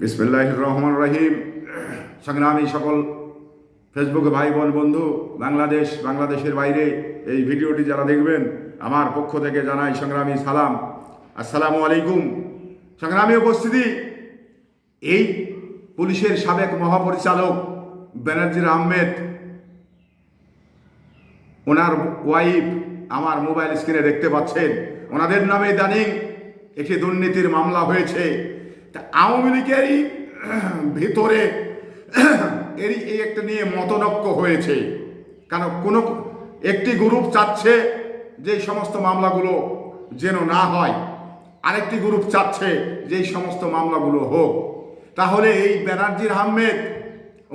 বিসমিল্লাহির রহমানির রহিম। সংগ্রামী সকল ফেসবুকে ভাই বোন বন্ধু, বাংলাদেশের বাইরে এই ভিডিওটি যারা দেখবেন, আমার পক্ষ থেকে জানাই সংগ্রামী সালাম, আসসালামু আলাইকুম। সংগ্রামী উপস্থিতি, এই পুলিশের সাবেক মহাপরিচালক বেনজির আহমেদ, ওনার ওয়াইফ আমার মোবাইল স্ক্রিনে দেখতে পাচ্ছেন, ওনাদের নামে ইদানিং একটি দুর্নীতির মামলা হয়েছে। তা আওয়ামী লীগেরই ভিতরে এই একটা নিয়ে মতনৈক্য হয়েছে। কারণ কোনো একটি গ্রুপ চাচ্ছে যে সমস্ত মামলাগুলো যেন না হয়, আরেকটি গ্রুপ চাচ্ছে যে সমস্ত মামলাগুলো হোক। তাহলে এই বেনজির আহমেদ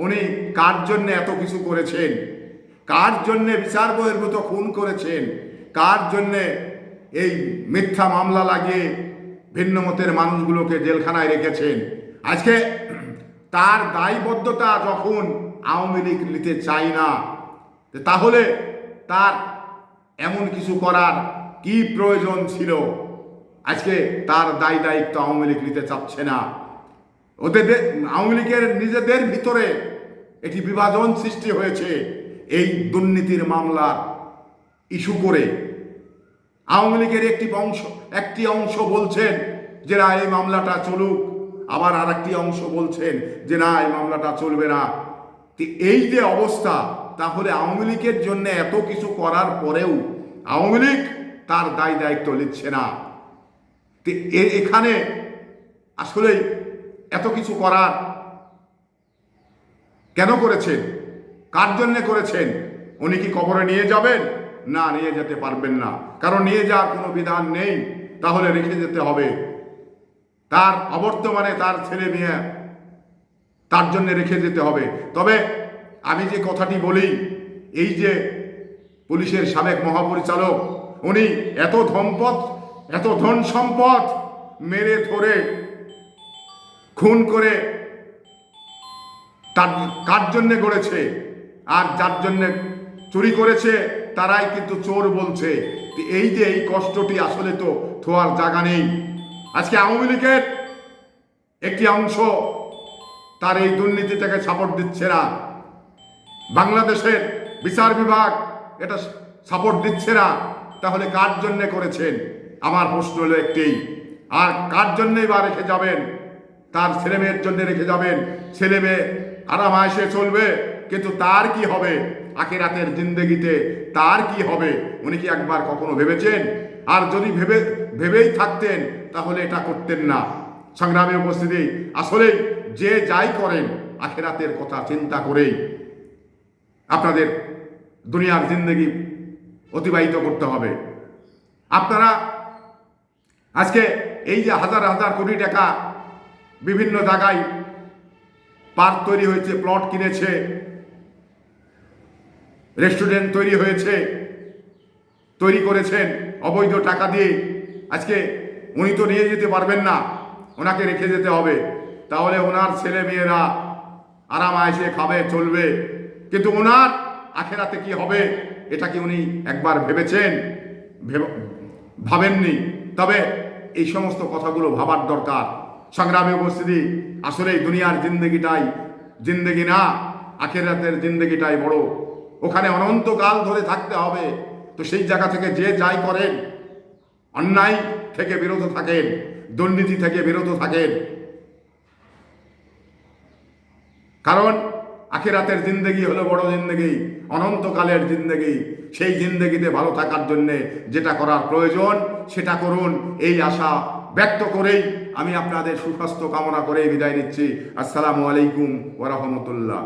উনি কার জন্য এত কিছু করেছেন, কার জন্যে বিচার বহির্ভূত খুন করেছেন, কার জন্যে এই মিথ্যা মামলা লাগিয়ে ভিন্ন মতের মানুষগুলোকে জেলখানায় রেখেছেন, আজকে তার দায়বদ্ধতা যখন আওয়ামী লীগ নিতে চায় না, তাহলে তার এমন কিছু করার কি প্রয়োজন ছিল? আজকে তার দায়িত্ব আওয়ামী লীগ নিতে চাচ্ছে না। ওদের আওয়ামী লীগের নিজেদের ভিতরে একটি বিভাজন সৃষ্টি হয়েছে এই দুর্নীতির মামলার ইস্যু করে। আওয়ামী লীগের একটি অংশ বলছেন যে না, এই মামলাটা চলুক, আবার আর একটি অংশ বলছেন যে না, এই মামলাটা চলবে না। এই যে অবস্থা, তাহলে আওয়ামী লীগের জন্য এত কিছু করার পরেও আওয়ামী লীগ তার দায়িত্ব নিচ্ছে না। এখানে আসলে এত কিছু করার কেন করেছেন, কার জন্যে করেছেন? উনি কি কবরে নিয়ে যাবেন? না, নিয়ে যেতে পারবেন না, কারণ নিয়ে যাওয়ার কোনো বিধান নেই। তাহলে রেখে যেতে হবে। তার অবর্তমানে তার ছেলে মেয়ে, তার জন্য রেখে যেতে হবে। তবে আমি যে কথাটি বলি, এই যে পুলিশের সাবেক মহাপরিচালক, উনি এত ধন সম্পদ মেরে ধরে খুন করে তার কার জন্যে করেছে? আর যার জন্যে চুরি করেছে তারাই কিন্তু চোর বলছে। এই যে এই কষ্টটি আসলে তো থোয়ার জায়গা নেই। আজকে আওয়ামী লীগের একটি অংশ তার এই দুর্নীতিটাকে সাপোর্ট দিচ্ছে না, বাংলাদেশের বিচার বিভাগ এটা সাপোর্ট দিচ্ছে না। তাহলে কার জন্যে করেছেন? আমার প্রশ্ন হলো একটি, আর কার জন্যই বা রেখে যাবেন? তার ছেলে মেয়ের জন্য রেখে যাবেন। ছেলে মেয়ে আরাম আয়েশে চলবে, কিন্তু তার কি হবে? আখিরাতের জিন্দেগিতে তার কি হবে? উনি কি একবার কখনো ভেবেছেন? আর যদি ভেবেই থাকতেন তাহলে এটা করতেন না। সংগ্রামী উপস্থিতি, আসলে যে যাই করেন আখিরাতের কথা চিন্তা করেই আপনাদের দুনিয়ার জিন্দেগি অতিবাহিত করতে হবে। আপনারা আজকে এই যে হাজার হাজার কোটি টাকা বিভিন্ন জায়গায় পার্ক তৈরি হয়েছে, প্লট কিনেছে, রেস্টুরেন্ট তৈরি করেছেন অবৈধ টাকা দিয়ে। আজকে উনি তো নিয়ে যেতে পারবেন না, ওনাকে রেখে যেতে হবে। তাহলে ওনার ছেলে মেয়েরা আরাম আয়েশে খাবে, চলবে, কিন্তু ওনার আখেরাতে কি হবে এটা কি উনি একবার ভেবেছেন? ভাবেননি। তবে এই সমস্ত কথাগুলো ভাবার দরকার। সংগ্রামী উপস্থিতি, আসলে দুনিয়ার জিন্দেগি না, আখেরাতের জিন্দেগিটাই বড়। ওখানে অনন্তকাল ধরে থাকতে হবে। তো সেই জায়গা থেকে যে যাই করেন, অন্যায় থেকে বিরত থাকেন, দুর্নীতি থেকে বিরত থাকেন। কারণ আখিরাতের জিন্দেগি হলো বড় জিন্দেগি, অনন্তকালের জিন্দেগি। সেই জিন্দেগিতে ভালো থাকার জন্যে যেটা করার প্রয়োজন সেটা করুন। এই আশা ব্যক্ত করেই আমি আপনাদের সুস্বাস্থ্য কামনা করে বিদায় নিচ্ছি। আসসালামু আলাইকুম ওয়া রাহমাতুল্লাহ।